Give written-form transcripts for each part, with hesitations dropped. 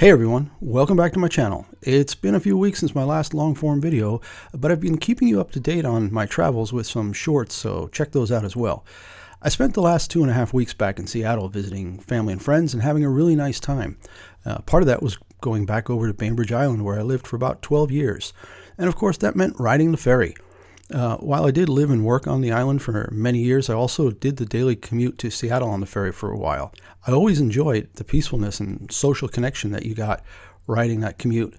Hey everyone, welcome back to my channel. It's been a few weeks since my last long form video, but I've been keeping you up to date on my travels with some shorts, so check those out as well. I spent the last 2.5 weeks back in Seattle visiting family and friends and having a really nice time. Part of that was going back over to Bainbridge Island where I lived for about 12 years. And of course that meant riding the ferry. While I did live and work on the island for many years, I also did the daily commute to Seattle on the ferry for a while. I always enjoyed the peacefulness and social connection that you got riding that commute.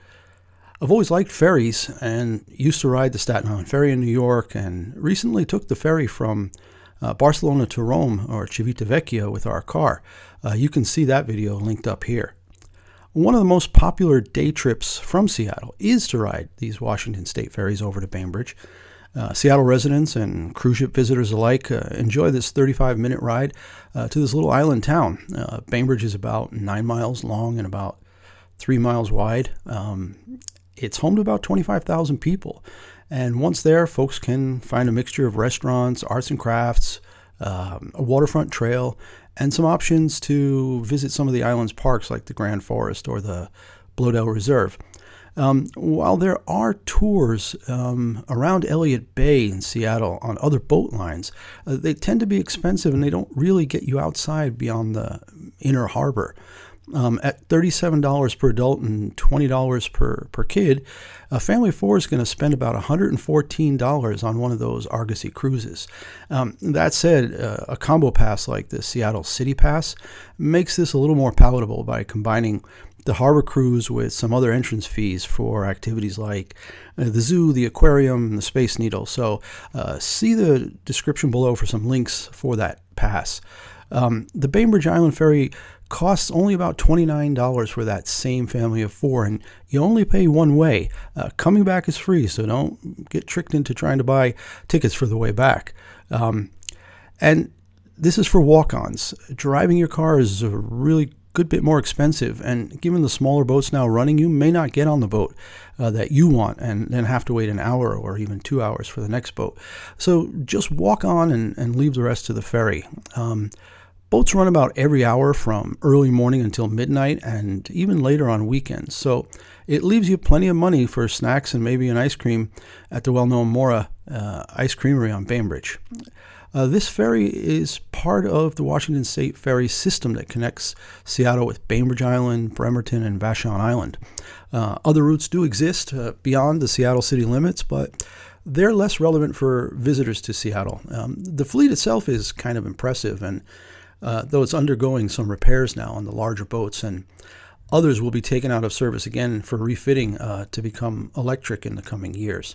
I've always liked ferries and used to ride the Staten Island Ferry in New York, and recently took the ferry from Barcelona to Rome, or Civitavecchia, with our car. You can see that video linked up here. One of the most popular day trips from Seattle is to ride these Washington State Ferries over to Bainbridge. Seattle residents and cruise ship visitors alike enjoy this 35-minute ride to this little island town. Bainbridge is about 9 miles long and about 3 miles wide. It's home to about 25,000 people. And once there, folks can find a mixture of restaurants, arts and crafts, a waterfront trail, and some options to visit some of the island's parks like the Grand Forest or the Blodell Reserve. While there are tours around Elliott Bay in Seattle on other boat lines, they tend to be expensive and they don't really get you outside beyond the inner harbor. At $37 per adult and $20 per kid, a family of four is going to spend about $114 on one of those Argosy cruises. That said, a combo pass like the Seattle City Pass makes this a little more palatable by combining the harbor cruise with some other entrance fees for activities like the zoo, the aquarium, and the Space Needle. So see the description below for some links for that pass. The Bainbridge Island Ferry costs only about $29 for that same family of four, and you only pay one way. Coming back is free, so don't get tricked into trying to buy tickets for the way back. And this is for walk-ons. Driving your car is a really good bit more expensive, and given the smaller boats now running, you may not get on the boat that you want and then have to wait an hour or even 2 hours for the next boat. So just walk on and leave the rest to the ferry. Boats run about every hour from early morning until midnight and even later on weekends. So it leaves you plenty of money for snacks and maybe an ice cream at the well-known Mora Ice Creamery on Bainbridge. This ferry is part of the Washington State Ferry system that connects Seattle with Bainbridge Island, Bremerton, and Vashon Island. Other routes do exist beyond the Seattle city limits, but they're less relevant for visitors to Seattle. The fleet itself is kind of impressive, and though it's undergoing some repairs now on the larger boats, and others will be taken out of service again for refitting to become electric in the coming years.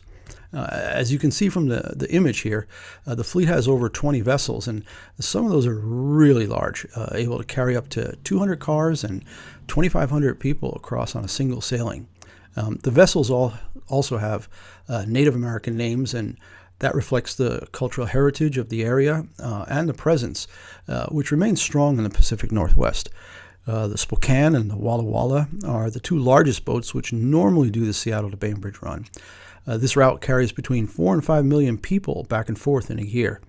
As you can see from the image here, the fleet has over 20 vessels, and some of those are really large, able to carry up to 200 cars and 2,500 people across on a single sailing. The vessels also have Native American names, and that reflects the cultural heritage of the area and the presence, which remains strong in the Pacific Northwest. The Spokane and the Walla Walla are the two largest boats which normally do the Seattle to Bainbridge run. This route carries between 4 and 5 million people back and forth in a year.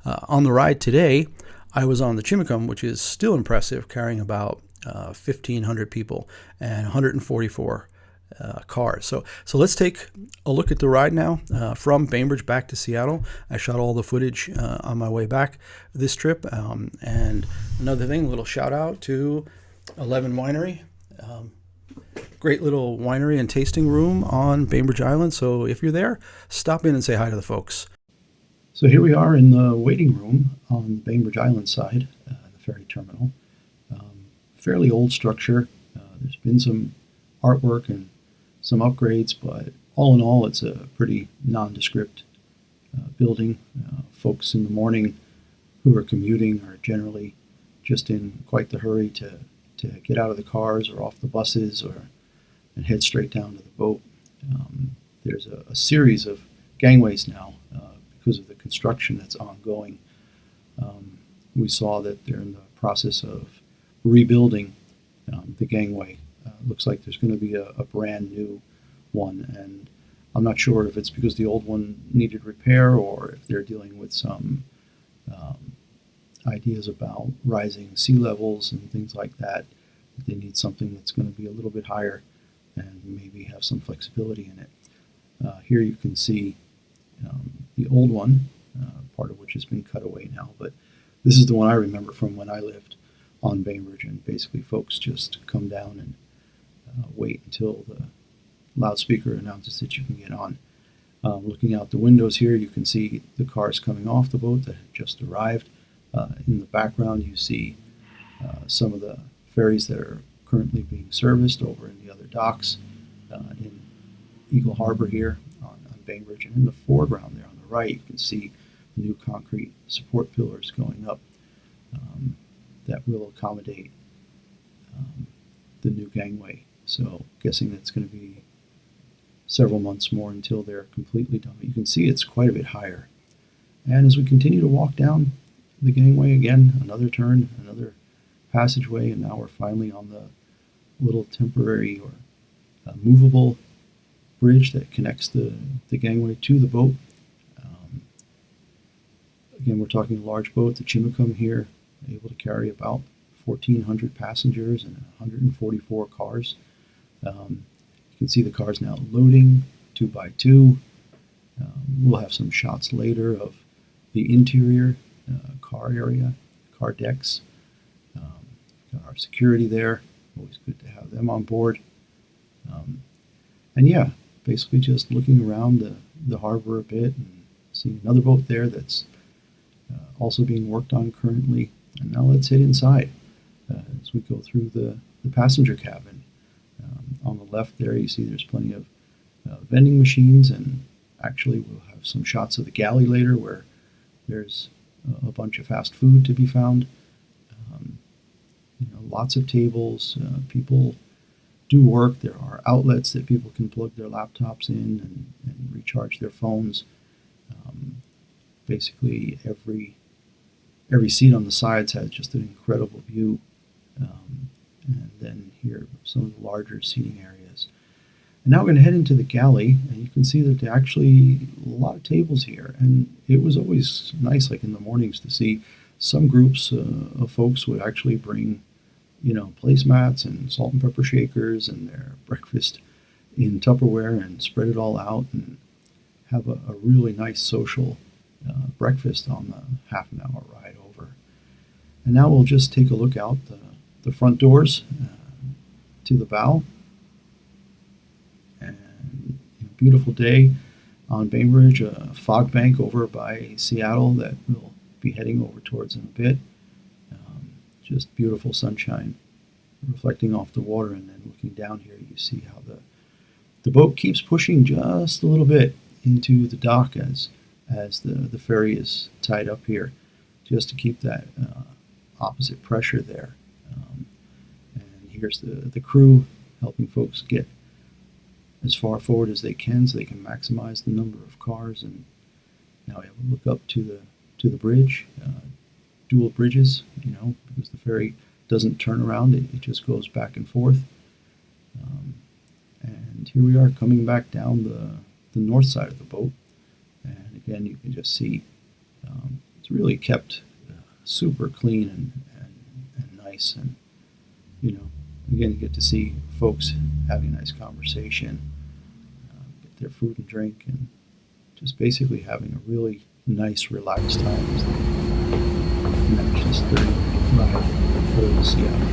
On the ride today, I was on the Chimicum, which is still impressive, carrying about 1,500 people and 144 cars. So let's take a look at the ride now from Bainbridge back to Seattle. I shot all the footage on my way back this trip. And another thing, a little shout out to 11 Winery. Great little winery and tasting room on Bainbridge Island. So if you're there, stop in and say hi to the folks. So here we are in the waiting room on the Bainbridge Island side, the ferry terminal. Fairly old structure. There's been some artwork and some upgrades, but all in all, it's a pretty nondescript building. Folks in the morning who are commuting are generally just in quite the hurry to get out of the cars or off the buses and head straight down to the boat. There's a series of gangways now because of the construction that's ongoing. We saw that they're in the process of rebuilding the gangway. Looks like there's going to be a brand new one, and I'm not sure if it's because the old one needed repair or if they're dealing with some ideas about rising sea levels and things like that They need something that's going to be a little bit higher and maybe have some flexibility in it. Here you can see the old one, part of which has been cut away now, but this is the one I remember from when I lived on Bainbridge, and basically folks just come down and wait until the loudspeaker announces that you can get on. Looking out the windows here, you can see the cars coming off the boat that had just arrived. In the background, you see some of the ferries that are currently being serviced over in the other docks in Eagle Harbor here on Bainbridge. And in the foreground there on the right, you can see the new concrete support pillars going up that will accommodate the new gangway. So guessing that's going to be several months more until they're completely done. But you can see it's quite a bit higher. And as we continue to walk down the gangway again, another turn, another passageway, and now we're finally on the little temporary or movable bridge that connects the gangway to the boat. Again, we're talking a large boat, the Chimicum here, able to carry about 1,400 passengers and 144 cars. You can see the cars now loading 2 by 2. We'll have some shots later of the interior car area, car decks. Got our security there. Always good to have them on board. And yeah, basically just looking around the harbor a bit and seeing another boat there that's also being worked on currently. And now let's head inside as we go through the passenger cabin. On the left there, you see there's plenty of vending machines, and actually we'll have some shots of the galley later where there's a bunch of fast food to be found. Lots of tables. People do work. There are outlets that people can plug their laptops in and recharge their phones. Basically, every seat on the sides has just an incredible view. And then here, some of the larger seating areas. And now we're going to head into the galley, and you can see that there are actually a lot of tables here. And it was always nice, like in the mornings, to see some groups of folks would actually bring, placemats and salt and pepper shakers and their breakfast in Tupperware and spread it all out and have a really nice social breakfast on the half an hour ride over. And now we'll just take a look out the front doors to the bow. And beautiful day on Bainbridge, a fog bank over by Seattle that we'll be heading over towards in a bit. Just beautiful sunshine reflecting off the water, and then looking down here you see how the boat keeps pushing just a little bit into the dock as the ferry is tied up here, just to keep that opposite pressure there. And here's the crew helping folks get as far forward as they can so they can maximize the number of cars. And now we have a look up to the bridge, dual bridges, because the ferry doesn't turn around, it just goes back and forth. And here we are coming back down the north side of the boat. And again, you can just see it's really kept super clean and nice. And, again, you get to see folks having a nice conversation, get their food and drink, and just basically having a really nice, relaxed time as they manage this 30-minute ride over Seattle.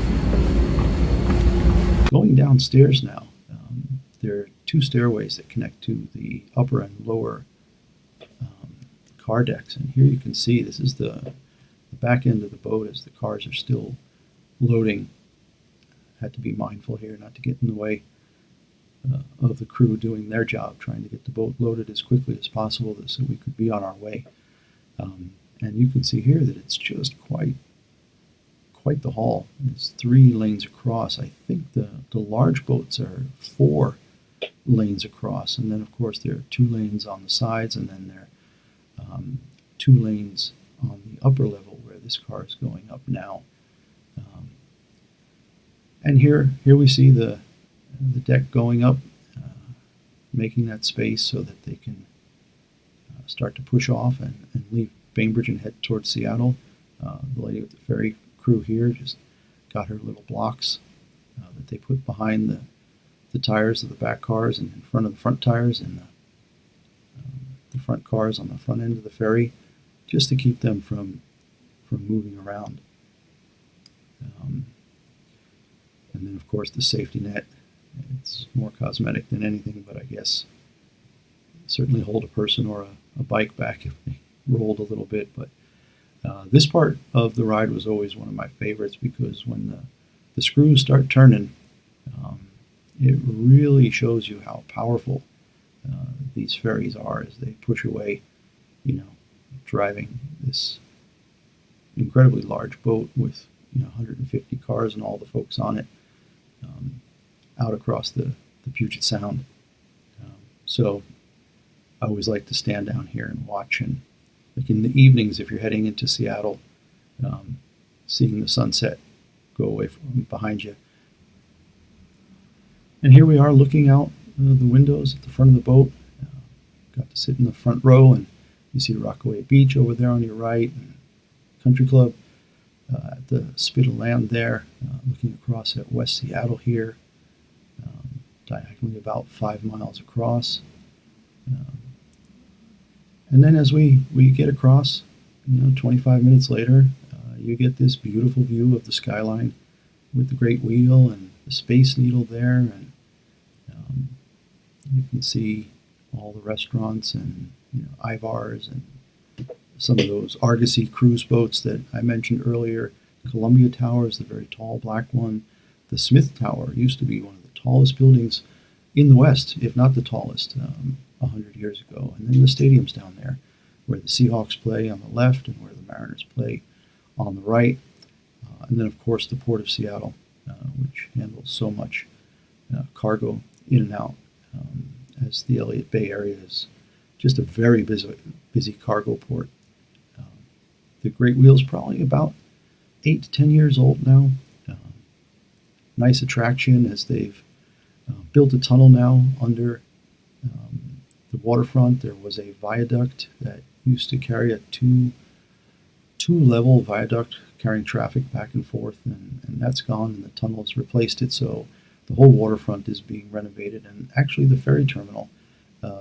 Going downstairs now, there are 2 stairways that connect to the upper and lower car decks. And here you can see this is the back end of the boat as the cars are still loading. Had to be mindful here not to get in the way of the crew doing their job, trying to get the boat loaded as quickly as possible so we could be on our way. And you can see here that it's just quite the haul. It's 3 lanes across. I think the large boats are 4 lanes across, and then of course there are 2 lanes on the sides, and then there are 2 lanes on the upper level where this car is going up now. And here we see the deck going up, making that space so that they can start to push off and leave Bainbridge and head towards Seattle. The lady with the ferry crew here just got her little blocks that they put behind the tires of the back cars and in front of the front tires, and the front cars on the front end of the ferry, just to keep them from moving around. And then, of course, the safety net. It's more cosmetic than anything, but I guess certainly hold a person or a bike back if they rolled a little bit. But this part of the ride was always one of my favorites, because when the screws start turning, it really shows you how powerful these ferries are as they push away, driving this incredibly large boat with 150 cars and all the folks on it out across the Puget Sound. So I always like to stand down here and watch, and like in the evenings, if you're heading into Seattle, seeing the sunset go away from behind you. And here we are looking out the windows at the front of the boat. Got to sit in the front row, and you see Rockaway Beach over there on your right, and Country Club at the spit of land there, looking across at West Seattle here, diagonally about 5 miles across. And then as we get across, 25 minutes later, you get this beautiful view of the skyline with the Great Wheel and the Space Needle there, and you can see all the restaurants and Ivar's and some of those Argosy cruise boats that I mentioned earlier. Columbia Tower is the very tall black one. The Smith Tower used to be one of the tallest buildings in the West, if not the tallest, 100 years ago. And then the stadium's down there, where the Seahawks play on the left and where the Mariners play on the right. And then, of course, the Port of Seattle, which handles so much cargo in and out, as the Elliott Bay area is just a very busy cargo port. The Great Wheel is probably about 8 to 10 years old now. Nice attraction, as they've built a tunnel now under the waterfront. There was a viaduct that used to carry a two-level viaduct carrying traffic back and forth, and that's gone, and the tunnel has replaced it. So the whole waterfront is being renovated, and actually the ferry terminal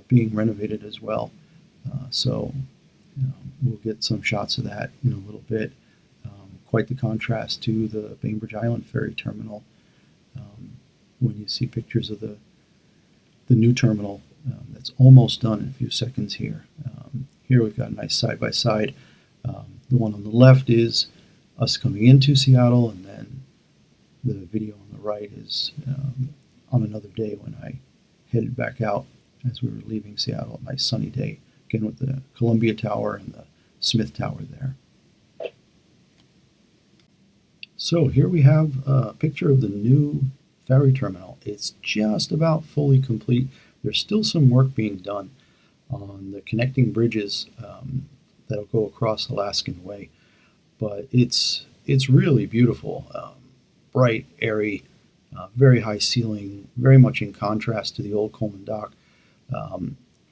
being renovated as well. So we'll get some shots of that in a little bit. Quite the contrast to the Bainbridge Island ferry terminal. When you see pictures of the new terminal that's almost done in a few seconds here. Here we've got a nice side-by-side. The one on the left is us coming into Seattle, and then the video on the right is on another day when I headed back out as we were leaving Seattle. A nice sunny day, again with the Columbia Tower and the Smith Tower there. So here we have a picture of the new ferry terminal. It's just about fully complete. There's still some work being done on the connecting bridges that'll go across Alaskan Way, but it's really beautiful, bright, airy, very high ceiling, very much in contrast to the old Coleman Dock,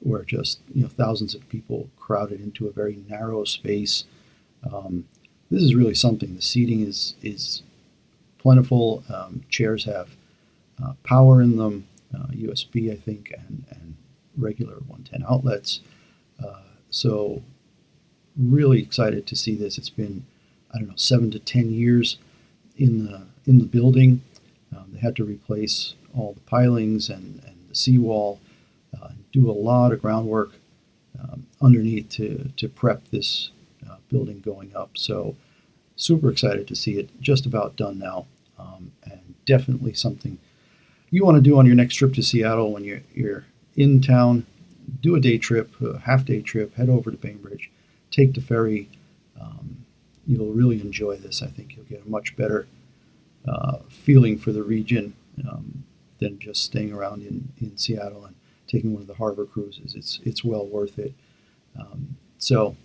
where just thousands of people crowded into a very narrow space. This is really something. The seating is plentiful. Chairs have power in them, USB, I think, and regular 110 outlets. So really excited to see this. It's been, 7 to 10 years in the building. They had to replace all the pilings and the seawall, do a lot of groundwork underneath to prep this building going up. So super excited to see it just about done now, and definitely something you want to do on your next trip to Seattle. When you're in town, do a day trip, a half-day trip, head over to Bainbridge, take the ferry. You'll really enjoy this. I think you'll get a much better feeling for the region than just staying around in Seattle and taking one of the harbor cruises. It's well worth it. So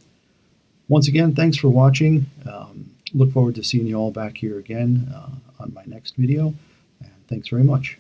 once again, thanks for watching. Look forward to seeing you all back here again on my next video, and thanks very much.